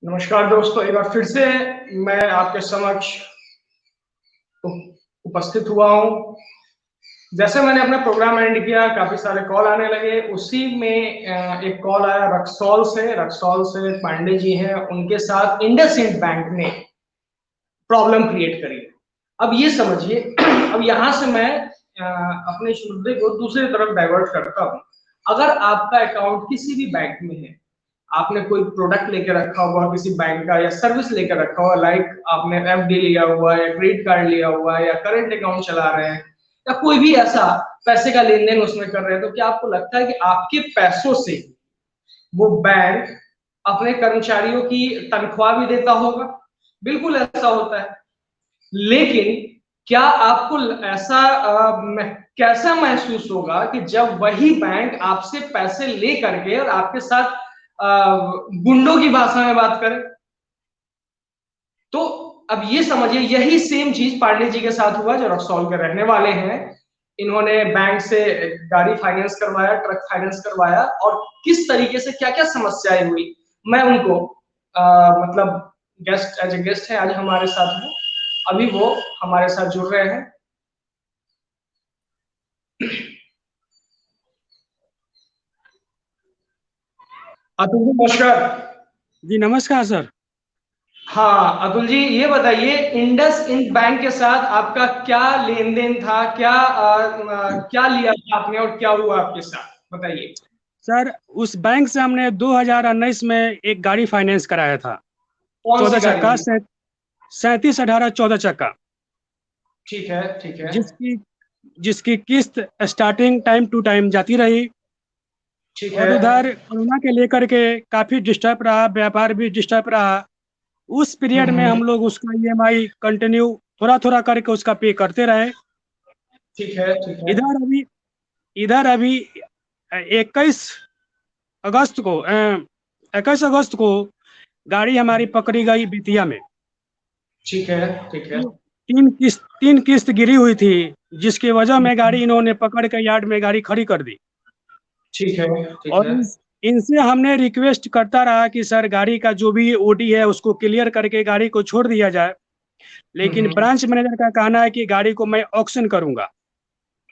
नमस्कार दोस्तों, एक बार फिर से मैं आपके समक्ष उपस्थित हुआ हूँ। जैसे मैंने अपना प्रोग्राम एंड किया, काफी सारे कॉल आने लगे। उसी में एक कॉल आया रक्सौल से पांडे जी हैं, उनके साथ इंडसइंड बैंक ने प्रॉब्लम क्रिएट करी। अब ये समझिए, अब यहाँ से मैं अपने इस मुद्दे को दूसरी तरफ डाइवर्ट करता हूँ। अगर आपका अकाउंट किसी भी बैंक में है, आपने कोई प्रोडक्ट लेके रखा हुआ किसी बैंक का या सर्विस लेकर रखा हुआ, लाइक आपने एफडी लिया हुआ है या क्रेडिट कार्ड लिया हुआ है या करंट अकाउंट चला रहे हैं या कोई भी ऐसा पैसे का लेन देन उसमें कर रहे हैं, तो क्या आपको लगता है कि आपके पैसों से वो बैंक अपने कर्मचारियों की तनख्वाह भी देता होगा? बिल्कुल ऐसा होता है। लेकिन क्या आपको ऐसा कैसा महसूस होगा कि जब वही बैंक आपसे पैसे ले करके और आपके साथ गुंडों की भाषा में बात करे? तो अब ये समझिए, यही सेम चीज पांडे जी के साथ हुआ, जो रक्सौल के रहने वाले हैं। इन्होंने बैंक से गाड़ी फाइनेंस करवाया, ट्रक फाइनेंस करवाया, और किस तरीके से क्या क्या समस्याएं हुई, मैं उनको मतलब गेस्ट एज ए गेस्ट है आज हमारे साथ में, अभी वो हमारे साथ जुड़ रहे हैं। अतुल जी नमस्कार। जी नमस्कार सर। हाँ अतुल जी, ये बताइए, इंडस इंड बैंक के साथ आपका क्या लेन देन था, क्या लिया था आपने और क्या हुआ आपके साथ, बताइए। सर उस बैंक से हमने 2019 में एक गाड़ी फाइनेंस कराया था। कौन 14 सी गाड़ी चक्का, थी? 3718 14 चक्का। ठीक है, ठीक है। जिसकी जिसकी किस्त स्टार्टिंग टाइम टू टाइम जाती रही। ठीक है। और उधर कोरोना के लेकर के काफी डिस्टर्ब रहा, व्यापार भी डिस्टर्ब रहा। उस पीरियड में हम लोग उसका ईएमआई कंटिन्यू थोड़ा थोड़ा करके उसका पे करते रहे। ठीक है, ठीक है। इधर अभी 21 अगस्त को 21 अगस्त को गाड़ी हमारी पकड़ी गई बेतिया में। ठीक है, ठीक है। तीन किस्त गिरी हुई थी, जिसकी वजह में गाड़ी इन्होंने पकड़ के यार्ड में गाड़ी खड़ी कर दी। ठीक है, ठीक और है। इनसे हमने रिक्वेस्ट करता रहा कि सर गाड़ी का जो भी ओडी है उसको क्लियर करके गाड़ी को छोड़ दिया जाए। लेकिन हम्म। ब्रांच मैनेजर का कहना है कि गाड़ी को मैं ऑक्शन करूंगा।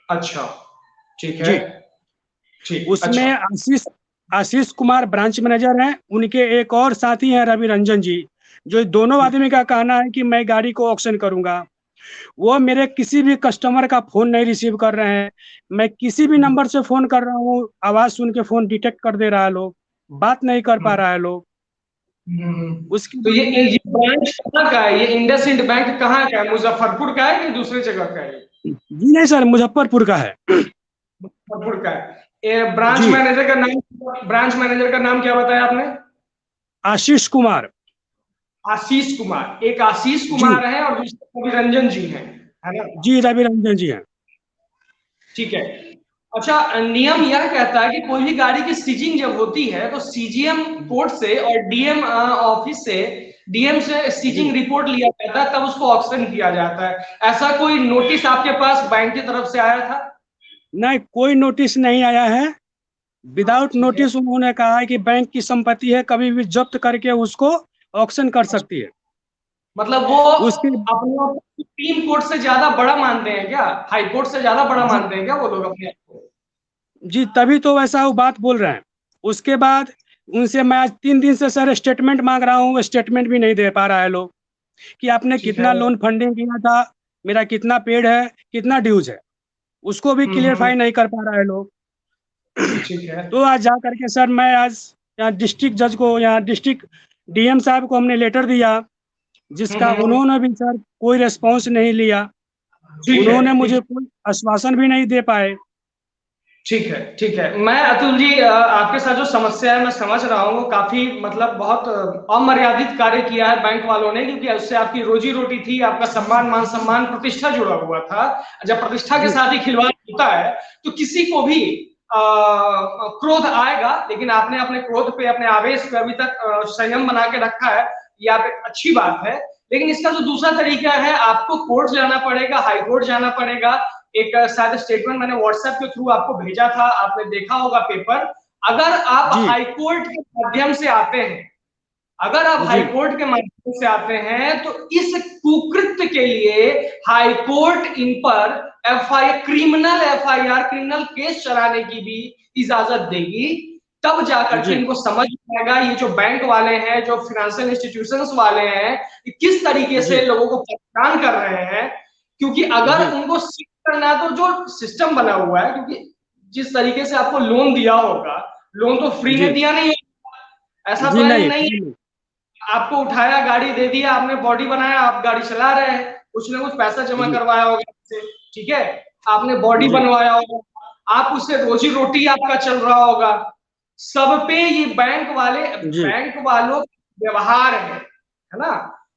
अच्छा। ठीक है। जी। ठीक, उसमें अच्छा। आशीष आशीष कुमार ब्रांच मैनेजर हैं, उनके एक और साथी हैं रवि रंजन जी। जो दोनों आदमी का कहना है कि मैं गाड़ी को ऑक्शन करूंगा। वो मेरे किसी भी कस्टमर का फोन नहीं रिसीव कर रहे हैं। मैं किसी भी नंबर से फोन कर रहा हूँ, आवाज सुन के फोन डिटेक्ट कर दे रहा है लोग, बात नहीं कर पा रहा है लोग। उसके तो बाद में ये ब्रांच कहाँ का है? ये इंडसइंड बैंक कहाँ का है? मुजफ्फरपुर का है कि दूसरी जगह का है? जी नहीं सर, मुजफ्फरपुर का है। मुजफ्फरपुर का है। ये ब्रांच जी। मैनेजर का नाम, ब्रांच मैनेजर का नाम क्या बताया आपने? आशीष कुमार। आशीष कुमार। एक आशीष जी। कुमार है और दूसरे रवि रंजन जी हैं, है ना? जी रवि रंजन जी हैं। ठीक है। अच्छा, नियम यह कहता है कि कोई भी गाड़ी की सीजिंग जब होती है तो सीजीएम कोर्ट से और डीएम ऑफिस से, डीएम से सीजिंग जी रिपोर्ट लिया जाता है, तब उसको ऑक्शन किया जाता है। ऐसा कोई नोटिस आपके पास बैंक की तरफ से आया था? नहीं, कोई नोटिस नहीं आया है। विदाउट ठीक है। नोटिस उन्होंने कहा है कि बैंक की संपत्ति है, कभी भी जब्त करके उसको ऑक्शन कर सकती है। मतलब वो उसके अपने आप को सुप्रीम कोर्ट से ज्यादा बड़ा मानते हैं क्या? हाई कोर्ट से ज्यादा बड़ा जी मानते हैं क्या वो लोग अपने आप को? जी, तभी तो वैसा वो बात बोल रहे हैं। उसके बाद उनसे मैं आज 3 दिन से सर स्टेटमेंट मांग रहा हूँ, स्टेटमेंट भी नहीं दे पा रहा है लोग। कि आपने ठीक है। कितना लोन फंडिंग किया था, मेरा कितना पेड है, कितना ड्यूज है, उसको भी हम्म। क्लियरफाई नहीं कर पा रहा है लोग। ठीक है। तो आज जा करके सर मैं आज यहाँ डिस्ट्रिक्ट जज को, यहाँ डिस्ट्रिक्ट डीएम साहब को हमने लेटर दिया, जिसका हम्म। उन्होंने भी सर कोई रिस्पॉन्स नहीं लिया। ठीक है, उन्होंने ठीक मुझे है। कोई आश्वासन भी नहीं दे पाए। ठीक है, ठीक है। मैं अतुल जी, आपके साथ जो समस्या है मैं समझ रहा हूँ। वो काफी मतलब बहुत अमर्यादित कार्य किया है बैंक वालों ने, क्योंकि उससे आपकी रोजी रोटी थी, आपका सम्मान, मान सम्मान, प्रतिष्ठा जुड़ा हुआ था। जब प्रतिष्ठा के जी साथ ही खिलवाड़ होता है तो किसी को भी क्रोध आएगा। लेकिन आपने अपने क्रोध पे, अपने आवेश पे अभी तक संयम बना के रखा है, ये आप एक अच्छी बात है। लेकिन इसका जो दूसरा तरीका है, आपको कोर्ट जाना पड़ेगा, हाई कोर्ट जाना पड़ेगा। एक शायद स्टेटमेंट मैंने व्हाट्सएप के थ्रू आपको भेजा था, आपने देखा होगा पेपर। अगर आप जी हाई कोर्ट के माध्यम से आते हैं अगर आप हाई कोर्ट के माध्यम से आते हैं तो इस कुकृत्य के लिए हाई कोर्ट इन पर क्रिमिनल केस चलाने की भी इजाजत देगी, तब जाकर के इनको समझ आएगा ये जो बैंक वाले हैं, जो फाइनेंशियल इंस्टीट्यूशंस वाले हैं, ये किस तरीके से लोगों को परेशान कर रहे हैं। क्योंकि अगर उनको करना है तो जो सिस्टम बना हुआ है, क्योंकि जिस तरीके से आपको लोन दिया होगा, लोन तो फ्री में दिया नहीं होगा, ऐसा प्लानिंग नहीं है। आपको उठाया, गाड़ी दे दिया, आपने बॉडी बनाया, आप गाड़ी चला रहे हैं, कुछ ना कुछ पैसा जमा करवाया होगा, ठीक है, आपने बॉडी बनवाया होगा, आप उससे रोजी रोटी आपका चल रहा होगा। सब पे ये बैंक वालों व्यवहार है ना,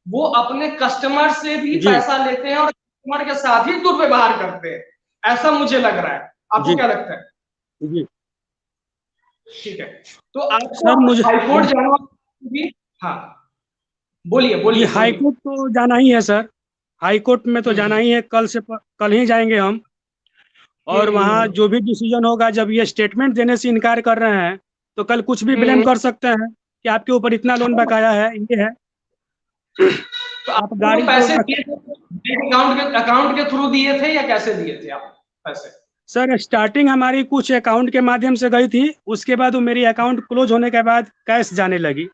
वो अपने कस्टमर से भी पैसा लेते हैं और कस्टमर के साथ ही दुर्व्यवहार करते हैं, ऐसा मुझे लग रहा है। आपको क्या लगता है? जी ठीक है, तो आपको हाईकोर्ट जाना भी, हाँ बोलिए। हाई कोर्ट तो जाना ही है सर, हाई कोर्ट में तो जाना ही है, कल ही जाएंगे हम। और वहाँ जो भी डिसीजन होगा, जब ये स्टेटमेंट देने से इनकार कर रहे हैं तो कल कुछ भी ब्लेम कर सकते हैं कि आपके ऊपर इतना लोन बकाया है, ये है। तो आप गाड़ी पैसे अकाउंट के थ्रू दिए थे या कैसे दिए थे आप पैसे? सर स्टार्टिंग हमारी कुछ अकाउंट के माध्यम से गई थी, उसके बाद वो मेरी अकाउंट क्लोज होने के बाद कैश जाने लगी।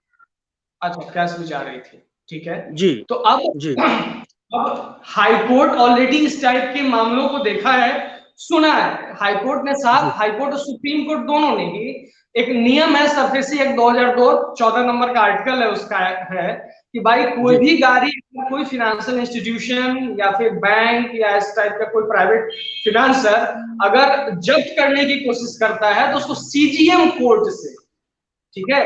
अच्छा, कैश भी जा रही थी, ठीक है जी। तो अब हाई कोर्ट ऑलरेडी इस टाइप के मामलों को देखा है, सुना है। हाई कोर्ट ने साफ, हाई कोर्ट और सुप्रीम कोर्ट दोनों ने ही एक नियम है, सरफेसी एक्ट 2002 14 नंबर का आर्टिकल है, उसका है कि भाई कोई भी गाड़ी, कोई फाइनेंशियल इंस्टीट्यूशन या फिर बैंक या इस टाइप का कोई प्राइवेट फिनेंसर अगर जब्त करने की कोशिश करता है तो उसको सीजीएम कोर्ट से, ठीक है,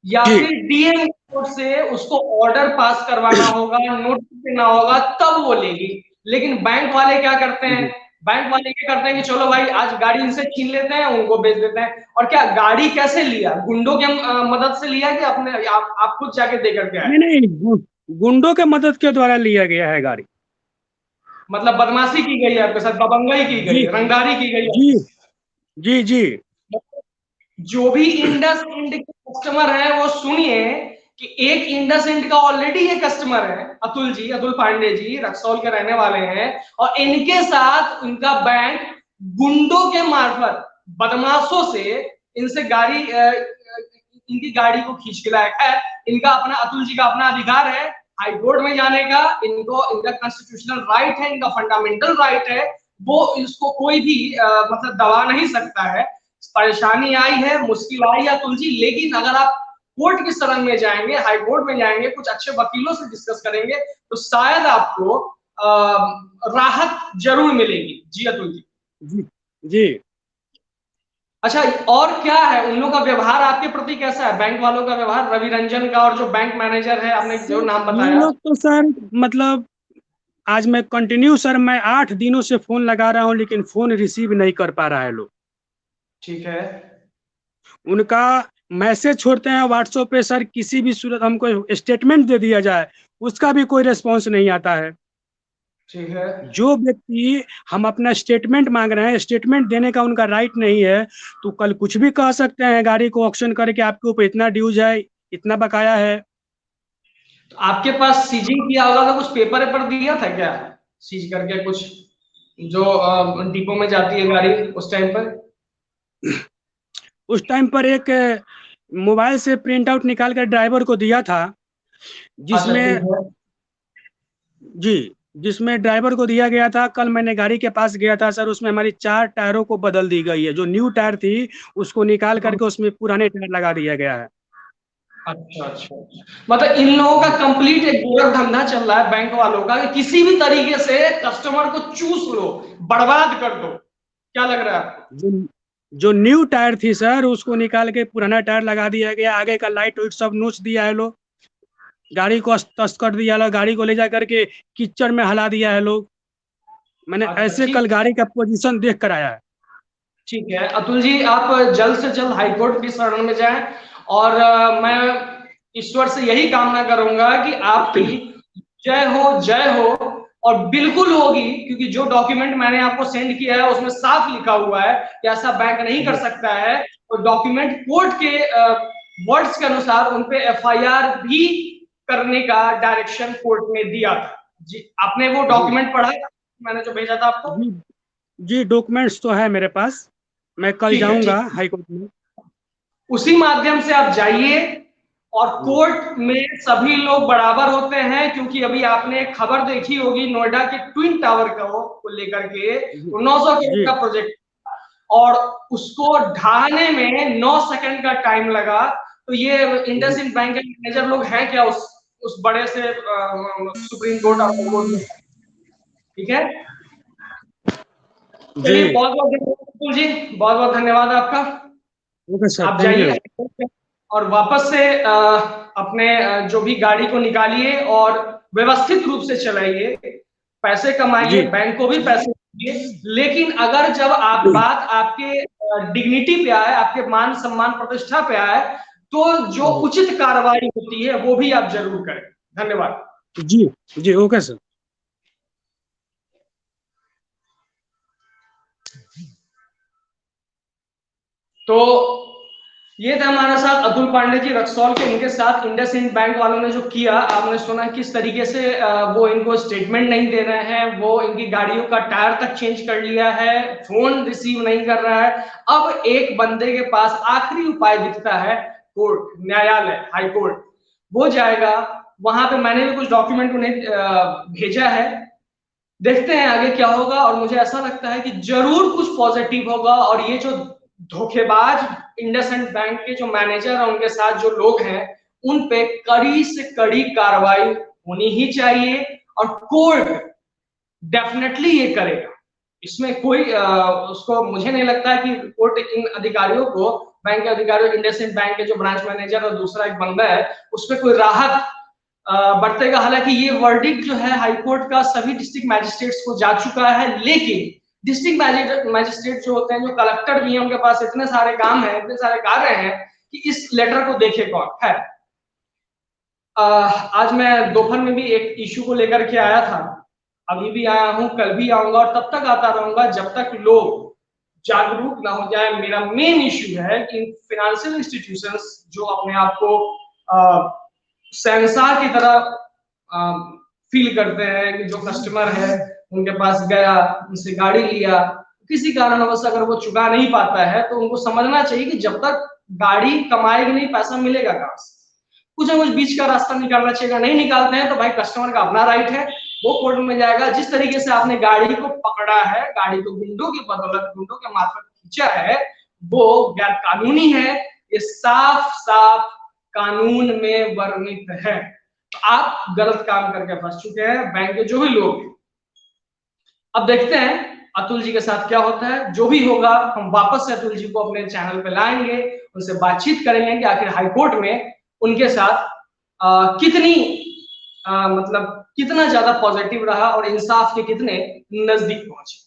या फिर डीएम कोर्ट से उसको ऑर्डर पास करवाना होगा, नोटिस देना होगा, तब वो लेगी। लेकिन बैंक वाले क्या करते हैं, बैंक वाले क्या करते हैं कि चलो भाई आज गाड़ी इनसे छीन लेते हैं, उनको बेच देते हैं। और क्या गाड़ी कैसे लिया, गुंडों के मदद से लिया कि अपने आप खुद जाके दे करके आए? नहीं, गुंडों के मदद के द्वारा लिया गया है गाड़ी। मतलब बदमाशी की गई है आपके साथ, दबंगई की गई, रंगदारी की गई है। जी जी। जो भी इंडस इंड के कस्टमर है वो सुनिए कि एक इंडस इंड का ऑलरेडी ये कस्टमर है, अतुल पांडे जी रक्सौल के रहने वाले हैं, और इनके साथ उनका बैंक गुंडों के मार्फत, बदमाशों से इनसे गाड़ी, इनकी गाड़ी को खींच के लाया है। इनका अपना, अतुल जी का अपना अधिकार है हाई कोर्ट में जाने का, इनका कॉन्स्टिट्यूशनल राइट है, इनका फंडामेंटल राइट है, वो इसको कोई भी मतलब दबा नहीं सकता है। परेशानी आई है, मुश्किल आई है अतुल जी, लेकिन अगर आप कोर्ट की शरण में जाएंगे, हाई कोर्ट में जाएंगे, कुछ अच्छे वकीलों से डिस्कस करेंगे तो शायद आपको राहत जरूर मिलेगी। जी अतुल जी। जी। अच्छा, और क्या है उन लोगों का व्यवहार आपके प्रति कैसा है, बैंक वालों का व्यवहार, रवि रंजन का, और जो बैंक मैनेजर है आपने जो नाम बताया? लोग तो सर मतलब आज मैं कंटिन्यू सर, मैं 8 दिनों से फोन लगा रहा हूं लेकिन फोन रिसीव नहीं कर पा रहा है लोग। ठीक है, उनका मैसेज छोड़ते हैं व्हाट्सएप पे सर, किसी भी सूरत हमको स्टेटमेंट दे दिया जाए, उसका भी कोई रिस्पॉन्स नहीं आता है। ठीक है, जो व्यक्ति हम अपना स्टेटमेंट मांग रहे हैं, स्टेटमेंट देने का उनका राइट नहीं है, तो कल कुछ भी कह सकते हैं, गाड़ी को ऑक्शन करके आपके ऊपर इतना ड्यूज है, इतना बकाया है। तो आपके पास सीजिंग किया होगा तो कुछ पेपर दिया था क्या, सीज करके कुछ, जो डिपो में जाती है गाड़ी उस टाइम पर? उस टाइम पर एक मोबाइल से प्रिंट आउट निकाल कर ड्राइवर को दिया था, जिसमें जिसमें ड्राइवर को दिया गया था। कल मैंने गाड़ी के पास गया था सर, उसमें हमारी 4 टायरों को बदल दी गई है, जो न्यू टायर थी उसको निकाल करके उसमें पुराने टायर लगा दिया गया है। अच्छा, मतलब इन लोगों का कंप्लीट एक धंधा चल रहा है बैंक वालों का, कि किसी भी तरीके से कस्टमर को चूस लो, बर्बाद कर दो। क्या लग रहा है आपको? जो न्यू टायर थी सर, उसको निकाल के पुराना टायर लगा दिया गया, आगे का लाइट वाइट सब नोच दिया है लोग, गाड़ी को अस्त कर दिया लोग, गाड़ी को ले जा करके कीचड़ में हला दिया है लोग। मैंने ऐसे कल गाड़ी का पोजीशन देख कर आया है। ठीक है अतुल जी, आप जल्द से जल्द हाईकोर्ट की शरण में जाएं, और मैं ईश्वर से यही कामना करूंगा कि आपकी जय हो, और बिल्कुल होगी, क्योंकि जो डॉक्यूमेंट मैंने आपको सेंड किया है उसमें साफ लिखा हुआ है कि ऐसा बैंक नहीं कर सकता है, और डॉक्यूमेंट कोर्ट के वर्ड्स के अनुसार उन पे एफआईआर भी करने का डायरेक्शन कोर्ट ने दिया था। जी, आपने वो डॉक्यूमेंट पढ़ा मैंने जो भेजा था आपको? जी डॉक्यूमेंट्स तो है मेरे पास, मैं कल ठीक है, जाऊंगा ठीक। हाई कोर्ट में। उसी माध्यम से आप जाइए और कोर्ट में सभी लोग बराबर होते हैं, क्योंकि अभी आपने एक खबर देखी होगी नोएडा के ट्विन टावर को लेकर के, 900 करोड़ जी का प्रोजेक्ट और उसको ढाने में 9 सेकंड का टाइम लगा। तो ये इंडसइंड बैंक के मैनेजर लोग हैं क्या उस बड़े से सुप्रीम कोर्ट और हाई कोर्ट में? ठीक है, चलिए जी। बहुत बहुत धन्यवाद जी, बहुत बहुत धन्यवाद आपका। ओके सर, आप थैंक जाइए यू। और वापस से अपने जो भी गाड़ी को निकालिए और व्यवस्थित रूप से चलाइए, पैसे कमाइए, जी बैंक को भी पैसे दीजिए। लेकिन अगर जब आप बात आपके डिग्निटी पे आए, आपके मान सम्मान प्रतिष्ठा पे आए, तो जो उचित कार्रवाई होती है वो भी आप जरूर करें। धन्यवाद। जी जी ओके सर। तो ये था हमारे साथ अतुल पांडे जी रक्सौल के, इनके साथ इंडसइंड बैंक वालों ने जो किया, आपने सुना किस तरीके से वो इनको स्टेटमेंट नहीं दे रहे हैं, वो इनकी गाड़ियों का टायर तक चेंज कर लिया है, फोन रिसीव नहीं कर रहा है। अब एक बंदे के पास आखिरी उपाय दिखता है, कोर्ट, न्यायालय, हाई कोर्ट। वो जाएगा वहां पे, मैंने भी कुछ डॉक्यूमेंट उन्हें भेजा है, देखते हैं आगे क्या होगा। और मुझे ऐसा लगता है कि जरूर कुछ पॉजिटिव होगा और ये जो धोखेबाज इंडसइंड बैंक के जो मैनेजर और उनके साथ जो लोग हैं, उन पे कड़ी से कड़ी कार्रवाई होनी ही चाहिए और कोर्ट डेफिनेटली ये करेगा। इसमें कोई उसको, मुझे नहीं लगता कि कोर्ट इन अधिकारियों को, बैंक के अधिकारियों, इंडसइंड बैंक के जो ब्रांच मैनेजर और दूसरा एक बंदा है, उस पर कोई राहत बरतेगा। हालांकि ये वर्डिक्ट जो है हाई कोर्ट का सभी डिस्ट्रिक्ट मैजिस्ट्रेट्स को जा चुका है, लेकिन डिस्ट्रिक्ट मैजिस्ट्रेट जो होते हैं, जो कलेक्टर भी हैं, उनके पास इतने सारे काम है, इतने सारे कार्य हैं कि इस लेटर को देखे कौन है। आज मैं दोपहर में भी एक इशू को लेकर के आया था, अभी भी आया हूं, कल भी आऊंगा और तब तक आता रहूंगा जब तक लोग जागरूक ना हो जाए। मेरा मेन इशू है कि फाइनेंशियल इंस्टीट्यूशंस जो अपने आप को शहंशाह की तरह फील करते हैं, कि जो कस्टमर है उनके पास गया, उनसे गाड़ी लिया, किसी कारणवश अगर वो चुका नहीं पाता है, तो उनको समझना चाहिए कि जब तक गाड़ी कमाएगी नहीं, पैसा मिलेगा कहां से? कुछ ना कुछ बीच का रास्ता निकालना चाहिए। नहीं निकालते हैं तो भाई कस्टमर का अपना राइट है, वो कोर्ट में जाएगा। जिस तरीके से आपने गाड़ी को पकड़ा है, गाड़ी को गुंडों की बदौलत, गुंडों के मार्फत खींचा है, वो गैर कानूनी है, ये साफ साफ कानून में वर्णित है। तो आप गलत काम करके फंस चुके हैं, बैंक के जो भी लोग हैं। अब देखते हैं अतुल जी के साथ क्या होता है। जो भी होगा हम वापस से अतुल जी को अपने चैनल पे लाएंगे, उनसे बातचीत करेंगे कि आखिर हाईकोर्ट में उनके साथ कितनी मतलब कितना ज्यादा पॉजिटिव रहा और इंसाफ के कितने नजदीक पहुंचे।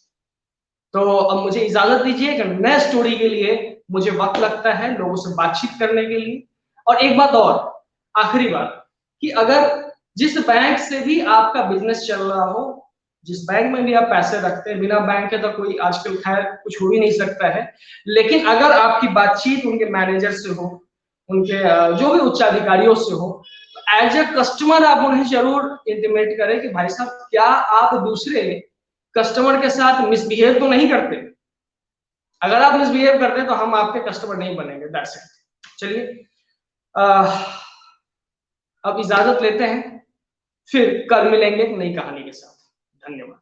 तो अब मुझे इजाजत दीजिए कि नए स्टोरी के लिए मुझे वक्त लगता है लोगों से बातचीत करने के लिए। और एक बात और, आखिरी बात, कि अगर जिस बैंक से भी आपका बिजनेस चल रहा हो, जिस बैंक में भी आप पैसे रखते हैं, बिना बैंक के तो कोई आजकल खैर कुछ हो ही नहीं सकता है, लेकिन अगर आपकी बातचीत उनके मैनेजर से हो, उनके जो भी उच्चाधिकारियों से हो, तो एज ए कस्टमर आप उन्हें जरूर इंटीमेट करें कि भाई साहब, क्या आप दूसरे कस्टमर के साथ मिसबिहेव तो नहीं करते? अगर आप मिसबिहेव करते हैं तो हम आपके कस्टमर नहीं बनेंगे। That's it. चलिए अब इजाजत लेते हैं, फिर कल मिलेंगे एक नई कहानी के साथ। धन्यवाद।